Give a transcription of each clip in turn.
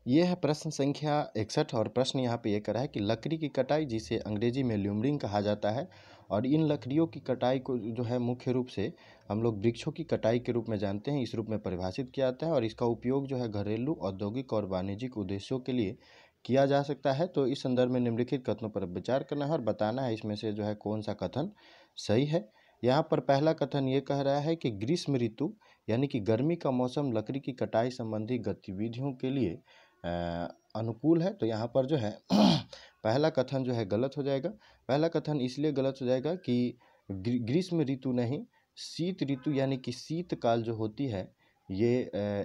ये है प्रश्न संख्या 61 और प्रश्न यहाँ पे ये करा है कि लकड़ी की कटाई जिसे अंग्रेजी में ल्यूमरिंग कहा जाता है और इन लकड़ियों की कटाई को जो है मुख्य रूप से हम लोग वृक्षों की कटाई के रूप में जानते हैं। इस रूप में परिभाषित किया जाता है और इसका उपयोग जो है घरेलू, औद्योगिक और वाणिज्यिक उद्देश्यों के लिए किया जा सकता है। तो इस संदर्भ में निम्नलिखित कथनों पर विचार करना है और बताना है इसमें से जो है कौन सा कथन सही है। यहाँ पर पहला कथन ये कह रहा है कि ग्रीष्म ऋतु यानी कि गर्मी का मौसम लकड़ी की कटाई संबंधी गतिविधियों के लिए अनुकूल है। तो यहाँ पर जो है पहला कथन जो है गलत हो जाएगा। पहला कथन इसलिए गलत हो जाएगा कि ग्रीष्म ऋतु नहीं, शीत ऋतु यानी कि शीतकाल जो होती है ये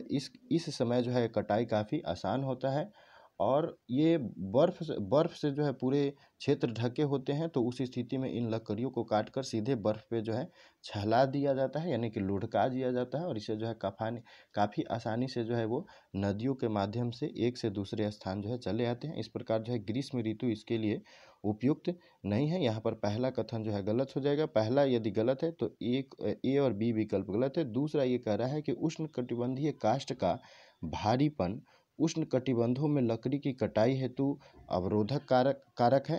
इस समय जो है कटाई काफ़ी आसान होता है और ये बर्फ़ से जो है पूरे क्षेत्र ढके होते हैं। तो उस स्थिति में इन लकड़ियों को काट कर सीधे बर्फ़ पे जो है छला दिया जाता है यानी कि लुढ़का दिया जाता है और इसे जो है काफ़ी आसानी से जो है वो नदियों के माध्यम से एक से दूसरे स्थान जो है चले आते हैं। इस प्रकार जो है ग्रीष्म ऋतु इसके लिए उपयुक्त नहीं है। यहाँ पर पहला कथन जो है गलत हो जाएगा। पहला यदि गलत है तो ए और बी विकल्प गलत है। दूसरा ये कह रहा है कि उष्णकटिबंधीय काष्ठ का भारीपन उष्णकटिबंधों में लकड़ी की कटाई हेतु अवरोधक कारक है।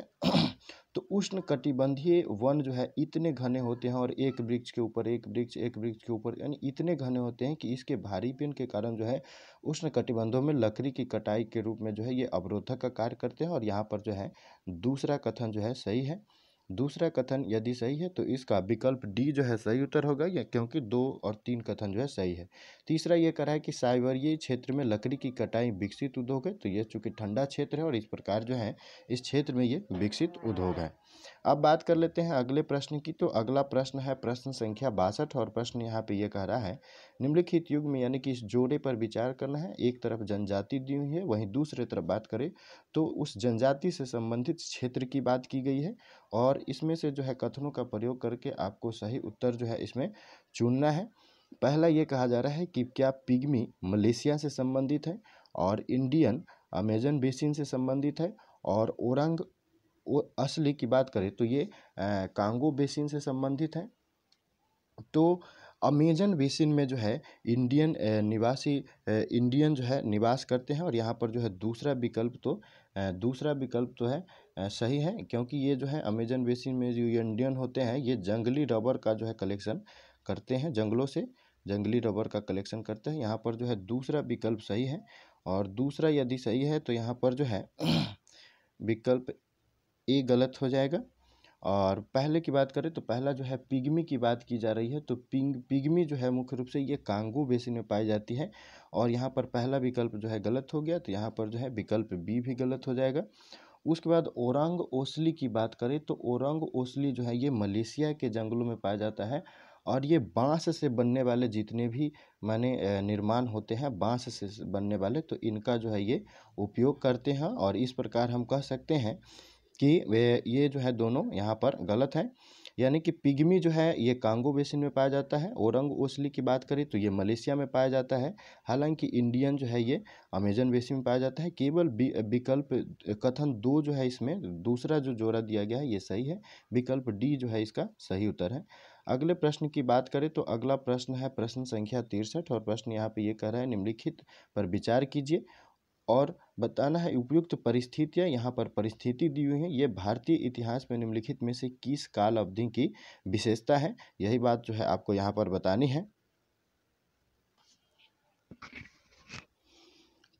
तो उष्णकटिबंधीय वन जो है इतने घने होते हैं और एक वृक्ष के ऊपर एक वृक्ष के ऊपर यानी इतने घने होते हैं कि इसके भारीपन के कारण जो है उष्णकटिबंधों में लकड़ी की कटाई के रूप में जो है ये अवरोधक का कार्य करते हैं और यहाँ पर जो है दूसरा कथन जो है सही है। दूसरा कथन यदि सही है तो इसका विकल्प डी जो है सही उत्तर होगा, या क्योंकि 2 और 3 कथन जो है सही है। तीसरा ये कह रहा है कि साइबेरियाई क्षेत्र में लकड़ी की कटाई विकसित उद्योग है। तो ये चूंकि ठंडा क्षेत्र है और इस प्रकार जो है इस क्षेत्र में ये विकसित उद्योग है। अब बात कर लेते हैं अगले प्रश्न की। तो अगला प्रश्न है प्रश्न संख्या 62 और प्रश्न यहाँ पे ये कह रहा है निम्नलिखित युग में यानी कि इस जोड़े पर विचार करना है। एक तरफ जनजाति दी हुई है, वहीं दूसरे तरफ बात करें तो उस जनजाति से संबंधित क्षेत्र की बात की गई है और इसमें से जो है कथनों का प्रयोग करके आपको सही उत्तर जो है इसमें चुनना है। पहला ये कहा जा रहा है कि क्या पिग्मी मलेशिया से संबंधित है और इंडियन अमेजन बेसिन से संबंधित है और ओरंग असली की बात करें तो ये कांगो बेसिन से संबंधित है। तो अमेजन बेसिन में जो है इंडियन जो है निवास करते हैं और यहाँ पर जो है दूसरा विकल्प तो है सही है, क्योंकि ये जो है अमेजन बेसिन में जो इंडियन होते हैं ये जंगली रबर का जो है कलेक्शन करते हैं, जंगलों से जंगली रबर का कलेक्शन करते हैं। यहाँ पर जो है दूसरा विकल्प सही है और दूसरा यदि सही है तो यहाँ पर जो है विकल्प ए गलत हो जाएगा। और पहले की बात करें तो पहला जो है पिग्मी की बात की जा रही है। तो पिग्मी जो है मुख्य रूप से ये कांगो बेसिन में पाई जाती है और यहाँ पर पहला विकल्प जो है गलत हो गया। तो यहाँ पर जो है विकल्प बी भी गलत हो जाएगा। उसके बाद ओरंग ओसली की बात करें तो ओरंग ओसली जो है ये मलेशिया के जंगलों में पाया जाता है और ये बांस से बनने वाले जितने भी माने निर्माण होते हैं बांस से बनने वाले, तो इनका जो है ये उपयोग करते हैं और इस प्रकार हम कह सकते हैं कि वे ये जो है दोनों यहाँ पर गलत हैं। यानी कि पिग्मी जो है ये कांगो बेसिन में पाया जाता है, ओरंग ओसली की बात करें तो ये मलेशिया में पाया जाता है, हालांकि इंडियन जो है ये अमेजन बेसिन में पाया जाता है। केवल विकल्प कथन 2 जो है इसमें दूसरा जो जोड़ा दिया गया है ये सही है, विकल्प डी जो है इसका सही उत्तर है। अगले प्रश्न की बात करें तो अगला प्रश्न है प्रश्न संख्या 63 और प्रश्न यहाँ पे ये कह रहा है निम्नलिखित पर विचार कीजिए और बताना है उपयुक्त परिस्थितियाँ। यहाँ पर परिस्थिति दी हुई है, ये भारतीय इतिहास में निम्नलिखित में से किस काल अवधि की विशेषता है, यही बात जो है आपको यहाँ पर बतानी है।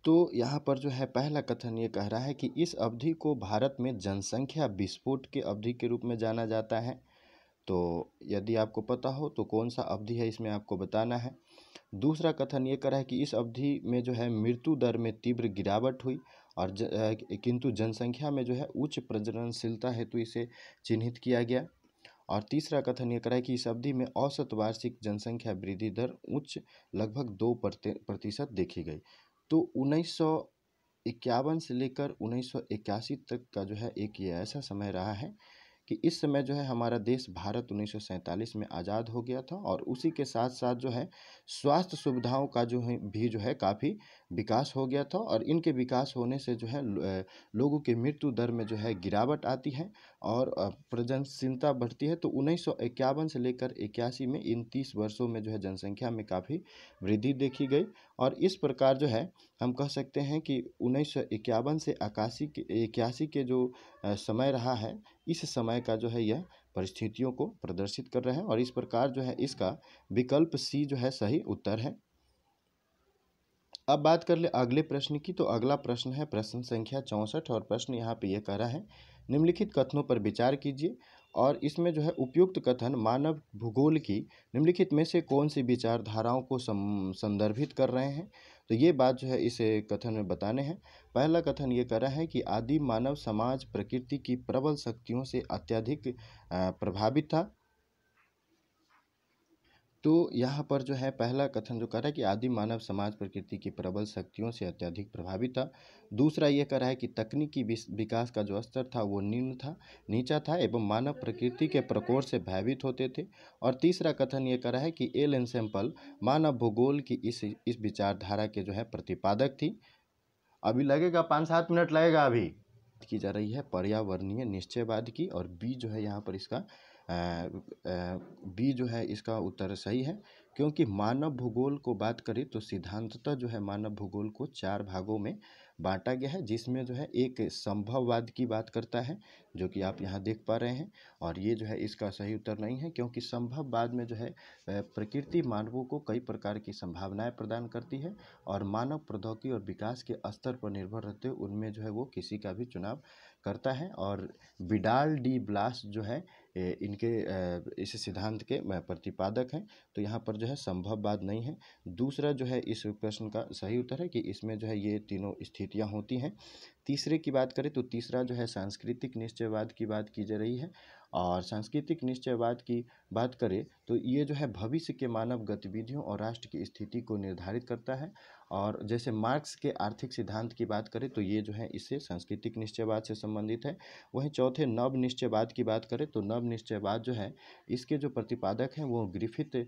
तो यहाँ पर जो है पहला कथन ये कह रहा है कि इस अवधि को भारत में जनसंख्या विस्फोट के अवधि के रूप में जाना जाता है। तो यदि आपको पता हो तो कौन सा अवधि है इसमें आपको बताना है। दूसरा कथन ये कर रहा है कि इस अवधि में जो है मृत्यु दर में तीव्र गिरावट हुई और किंतु जनसंख्या में जो है उच्च प्रजननशीलता हेतु इसे चिन्हित किया गया। और तीसरा कथन ये कर रहा है कि इस अवधि में औसत वार्षिक जनसंख्या वृद्धि दर उच्च लगभग 2% देखी गई। तो 1951 से लेकर 1981 तक का जो है एक ये ऐसा समय रहा है कि इस समय जो है हमारा देश भारत 1947 में आज़ाद हो गया था और उसी के साथ साथ जो है स्वास्थ्य सुविधाओं का जो है भी जो है काफ़ी विकास हो गया था और इनके विकास होने से जो है लोगों की मृत्यु दर में जो है गिरावट आती है और प्रजननशीलता बढ़ती है। तो 1951 से लेकर 81 में इन 30 वर्षों में जो है जनसंख्या में काफ़ी वृद्धि देखी गई और इस प्रकार जो है हम कह सकते हैं कि 1951 से 81 के जो समय रहा है, इस समय का जो है यह परिस्थितियों को प्रदर्शित कर रहे हैं और इस प्रकार जो है इसका विकल्प सी जो है सही उत्तर है। अब बात कर ले अगले प्रश्न की, तो अगला प्रश्न है प्रश्न संख्या 64 और प्रश्न यहाँ पे ये कह रहा है, निम्नलिखित कथनों पर विचार कीजिए और इसमें जो है उपयुक्त कथन मानव भूगोल की निम्नलिखित में से कौन सी विचारधाराओं को संदर्भित कर रहे हैं। तो ये बात जो है इस कथन में बताने हैं। पहला कथन ये कह रहा है कि आदिम मानव समाज प्रकृति की प्रबल शक्तियों से अत्यधिक प्रभावित था। तो यहाँ पर जो है पहला कथन जो कह रहा है कि आदिम मानव समाज प्रकृति की प्रबल शक्तियों से अत्यधिक प्रभावित था। दूसरा ये कह रहा है कि तकनीकी विकास का जो स्तर था वो नीचा था एवं मानव प्रकृति के प्रकोप से भयभीत होते थे। और तीसरा कथन ये कह रहा है कि एल एन सैंपल मानव भूगोल की इस विचारधारा के जो है प्रतिपादक थी। अभी लगेगा 5-7 मिनट लगेगा। अभी की जा रही है पर्यावरणीय निश्चयवाद की और बी जो है यहाँ पर इसका बी जो है इसका उत्तर सही है, क्योंकि मानव भूगोल को बात करें तो सिद्धांततः जो है मानव भूगोल को 4 भागों में बांटा गया है, जिसमें जो है एक संभववाद की बात करता है जो कि आप यहाँ देख पा रहे हैं, और ये जो है इसका सही उत्तर नहीं है, क्योंकि संभववाद में जो है प्रकृति मानवों को कई प्रकार की संभावनाएं प्रदान करती है और मानव प्रौद्योगिकी और विकास के स्तर पर निर्भर रहते हुए उनमें जो है वो किसी का भी चुनाव करता है। और विडाल डी ब्लास जो है इनके इस सिद्धांत के प्रतिपादक हैं। तो यहाँ पर जो है संभववाद नहीं है। दूसरा जो है इस प्रश्न का सही उत्तर है कि इसमें जो है ये तीनों स्थितियाँ होती हैं। तीसरे की बात करें तो तीसरा जो है सांस्कृतिक निश्चयवाद की बात की जा रही है, और सांस्कृतिक निश्चयवाद की बात करें तो ये जो है भविष्य के मानव गतिविधियों और राष्ट्र की स्थिति को निर्धारित करता है। और जैसे मार्क्स के आर्थिक सिद्धांत की बात करें तो ये जो है इससे सांस्कृतिक निश्चयवाद से संबंधित है। वहीं चौथे नव निश्चयवाद की बात करें तो नव निश्चयवाद जो है इसके जो प्रतिपादक हैं वो ग्रिफिथ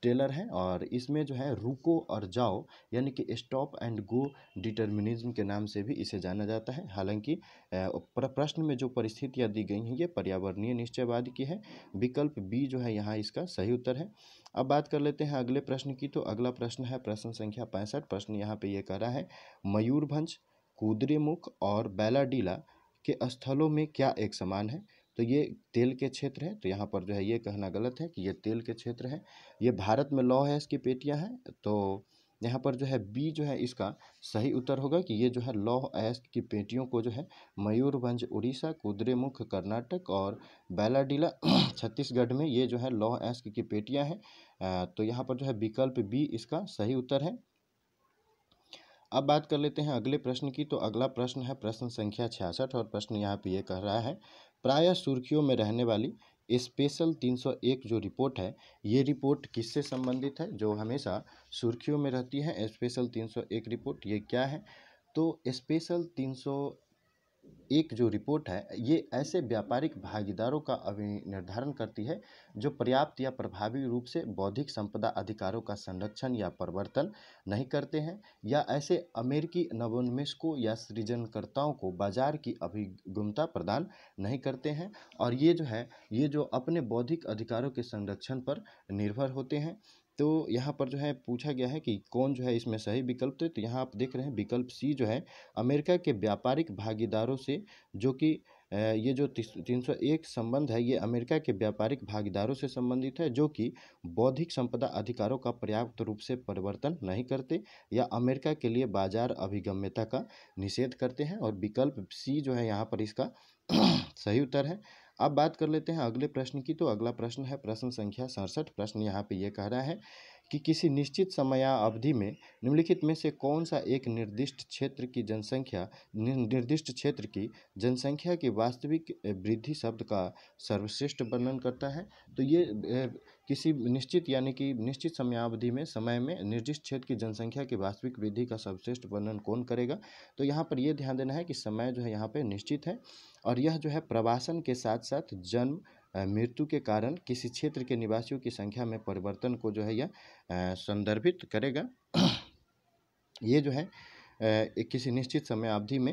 टेलर हैं, और इसमें जो है रुको और जाओ यानी कि स्टॉप एंड गो डिटर्मिनिज्म के नाम से भी इसे जाना जाता है। हालांकि प्रश्न में जो परिस्थितियाँ दी गई हैं ये पर्यावरणीय निश्चयवाद की है। विकल्प बी जो है यहाँ इसका सही उत्तर है। अब बात कर लेते हैं अगले प्रश्न की, तो अगला प्रश्न है प्रश्न संख्या 65। प्रश्न यहाँ पे ये कह रहा है, मयूरभंज, कुद्रेमुख और बैलाडीला के स्थलों में क्या एक समान है। तो ये तेल के क्षेत्र है, तो यहाँ पर जो है ये कहना गलत है कि ये तेल के क्षेत्र है। ये भारत में लौह अयस्क की पेटियां हैं, तो यहाँ पर जो है बी जो है इसका सही उत्तर होगा कि ये जो है लौह अयस्क की पेटियों को जो है मयूरभंज उड़ीसा, कुद्रेमुख कर्नाटक और बैलाडीला छत्तीसगढ़ में ये जो है लौह अयस्क की पेटियां हैं। तो यहाँ पर जो है विकल्प बी इसका सही उत्तर है। अब बात कर लेते हैं अगले प्रश्न की, तो अगला प्रश्न है प्रश्न संख्या 66 और प्रश्न यहाँ पे ये कह रहा है, प्रायः सुर्खियों में रहने वाली स्पेशल 301 जो रिपोर्ट है ये रिपोर्ट किससे संबंधित है। जो हमेशा सुर्खियों में रहती है स्पेशल 301 रिपोर्ट, ये क्या है। तो स्पेशल 301 जो रिपोर्ट है ये ऐसे व्यापारिक भागीदारों का निर्धारण करती है जो पर्याप्त या प्रभावी रूप से बौद्धिक संपदा अधिकारों का संरक्षण या प्रवर्तन नहीं करते हैं, या ऐसे अमेरिकी नवोन्मेषकों या सृजनकर्ताओं को बाजार की अभिगमता प्रदान नहीं करते हैं, और ये जो है ये जो अपने बौद्धिक अधिकारों के संरक्षण पर निर्भर होते हैं। तो यहाँ पर जो है पूछा गया है कि कौन जो है इसमें सही विकल्प है। तो यहाँ आप देख रहे हैं विकल्प सी जो है अमेरिका के व्यापारिक भागीदारों से, जो कि ये जो 301 संबंध है ये अमेरिका के व्यापारिक भागीदारों से संबंधित है जो कि बौद्धिक संपदा अधिकारों का पर्याप्त रूप से परिवर्तन नहीं करते या अमेरिका के लिए बाजार अभिगम्यता का निषेध करते हैं, और विकल्प सी जो है यहाँ पर इसका सही उत्तर है। अब बात कर लेते हैं अगले प्रश्न की, तो अगला प्रश्न है प्रश्न संख्या 67। प्रश्न यहाँ पे ये कह रहा है कि किसी निश्चित समयावधि में निम्नलिखित में से कौन सा एक निर्दिष्ट क्षेत्र की जनसंख्या की वास्तविक वृद्धि शब्द का सर्वश्रेष्ठ वर्णन करता है। तो ये किसी निश्चित यानी कि निश्चित समयावधि में निर्दिष्ट क्षेत्र की जनसंख्या की वास्तविक वृद्धि का सर्वश्रेष्ठ वर्णन कौन करेगा। तो यहाँ पर यह ध्यान देना है कि समय जो है यहाँ पे निश्चित है, और यह जो है प्रवासन के साथ साथ जन्म मृत्यु के कारण किसी क्षेत्र के निवासियों की संख्या में परिवर्तन को जो है यह संदर्भित करेगा। ये जो है किसी निश्चित समयावधि में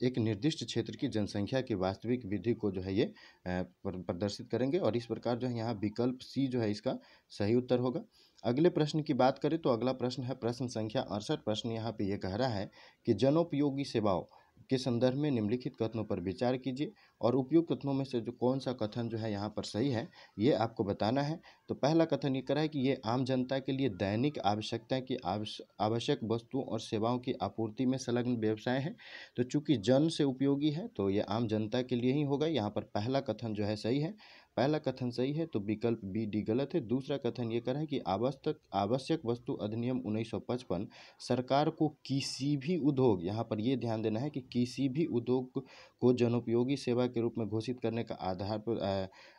एक निर्दिष्ट क्षेत्र की जनसंख्या की वास्तविक वृद्धि को जो है ये प्रदर्शित करेंगे, और इस प्रकार जो है यहाँ विकल्प सी जो है इसका सही उत्तर होगा। अगले प्रश्न की बात करें तो अगला प्रश्न है प्रश्न संख्या 68। प्रश्न यहाँ पे ये कह रहा है कि जनोपयोगी सेवाओं के संदर्भ में निम्नलिखित कथनों पर विचार कीजिए और उपयुक्त कथनों में से जो कौन सा कथन जो है यहाँ पर सही है ये आपको बताना है। तो पहला कथन ये कह रहा है कि ये आम जनता के लिए दैनिक आवश्यकता की आवश्यक वस्तुओं और सेवाओं की आपूर्ति में संलग्न व्यवसाय है। तो चूंकि जन से उपयोगी है तो ये आम जनता के लिए ही होगा। यहाँ पर पहला कथन जो है सही है, पहला कथन सही है, तो विकल्प बी डी गलत है। दूसरा कथन ये कर रहा है कि आवश्यक वस्तु अधिनियम 1955 सरकार को किसी भी उद्योग, यहाँ पर ये ध्यान देना है कि किसी भी उद्योग को जनोपयोगी सेवा के रूप में घोषित करने का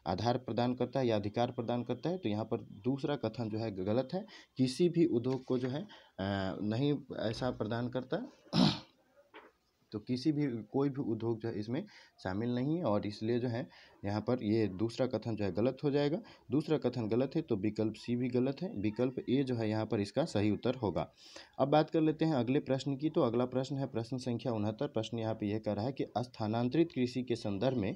आधार प्रदान करता है या अधिकार प्रदान करता है। तो यहाँ पर दूसरा कथन जो है गलत है, किसी भी उद्योग को जो है नहीं ऐसा प्रदान करता। तो किसी भी कोई भी उद्योग जो है इसमें शामिल नहीं है और इसलिए जो है यहाँ पर ये दूसरा कथन जो है गलत हो जाएगा। दूसरा कथन गलत है तो विकल्प सी भी गलत है, विकल्प ए जो है यहाँ पर इसका सही उत्तर होगा। अब बात कर लेते हैं अगले प्रश्न की। तो अगला प्रश्न है प्रश्न संख्या 69। प्रश्न यहाँ पे यह कह रहा है कि स्थानांतरित कृषि के संदर्भ में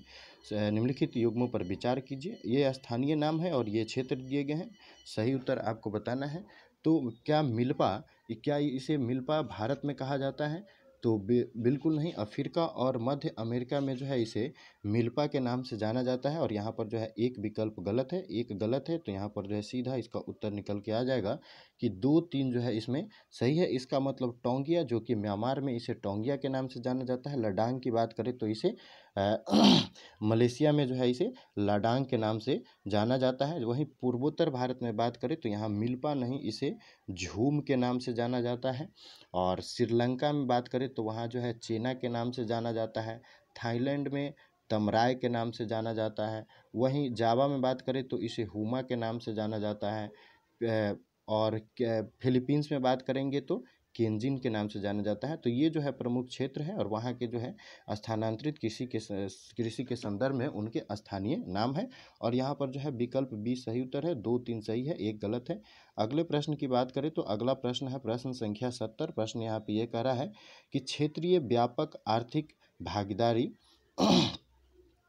निम्नलिखित युग्मों पर विचार कीजिए। ये स्थानीय नाम है और ये क्षेत्र दिए गए हैं, सही उत्तर आपको बताना है। तो क्या इसे मिल्पा भारत में कहा जाता है? तो बिल्कुल नहीं, अफ्रीका और मध्य अमेरिका में जो है इसे मिल्पा के नाम से जाना जाता है। और यहाँ पर जो है एक विकल्प गलत है, एक गलत है, तो यहाँ पर जो है सीधा इसका उत्तर निकल के आ जाएगा कि 2-3 जो है इसमें सही है। इसका मतलब टोंगिया, जो कि म्यांमार में इसे टोंगिया के नाम से जाना जाता है। लडांग की बात करें तो इसे मलेशिया में जो है इसे लाडांग के नाम से जाना जाता है। वहीं पूर्वोत्तर भारत में बात करें तो यहाँ मिल्पा नहीं, इसे झूम के नाम से जाना जाता है। और श्रीलंका में बात करें तो वहाँ जो है चेना के नाम से जाना जाता है। थाईलैंड में तमराय के नाम से जाना जाता है। वहीं जावा में बात करें तो इसे हुमा के नाम से जाना जाता है। और फिलीपींस में बात करेंगे तो केंजिन के नाम से जाना जाता है। तो ये जो है प्रमुख क्षेत्र है और वहाँ के जो है स्थानांतरित कृषि के संदर्भ में उनके स्थानीय नाम है। और यहाँ पर जो है विकल्प बी सही उत्तर है, 2-3 सही है, एक गलत है। अगले प्रश्न की बात करें तो अगला प्रश्न है प्रश्न संख्या 70। प्रश्न यहाँ पे ये कह रहा है कि क्षेत्रीय व्यापक आर्थिक भागीदारी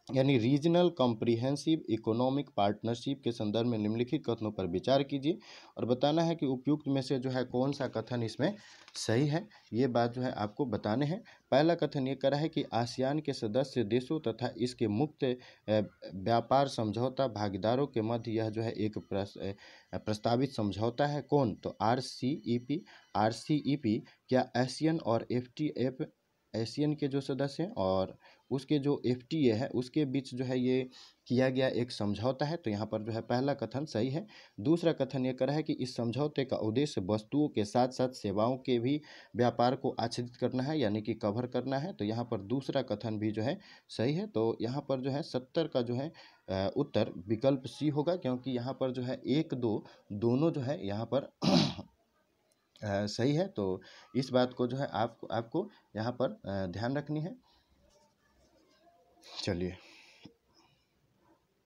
यानी रीजनल कॉम्प्रिहेंसिव इकोनॉमिक पार्टनरशिप के संदर्भ में निम्नलिखित कथनों पर विचार कीजिए और बताना है कि उपयुक्त में से जो है कौन सा कथन इसमें सही है। ये बात जो है आपको बताने हैं। पहला कथन ये कर रहा है कि आसियान के सदस्य देशों तथा इसके मुक्त व्यापार समझौता भागीदारों के मध्य यह जो है एक प्रस्तावित समझौता है। कौन? तो RCEP क्या एशियन और FTA एशियन के जो सदस्य हैं और उसके जो FTA है उसके बीच जो है ये किया गया एक समझौता है। तो यहाँ पर जो है पहला कथन सही है। दूसरा कथन ये कर रहा है कि इस समझौते का उद्देश्य वस्तुओं के साथ साथ सेवाओं के भी व्यापार को आच्छादित करना है, यानी कि कवर करना है। तो यहाँ पर दूसरा कथन भी जो है सही है। तो यहाँ पर जो है 70 का जो है उत्तर विकल्प सी होगा, क्योंकि यहाँ पर जो है 1-2 दोनों जो है यहाँ पर सही है। तो इस बात को जो है आपको यहाँ पर ध्यान रखनी है। चलिए।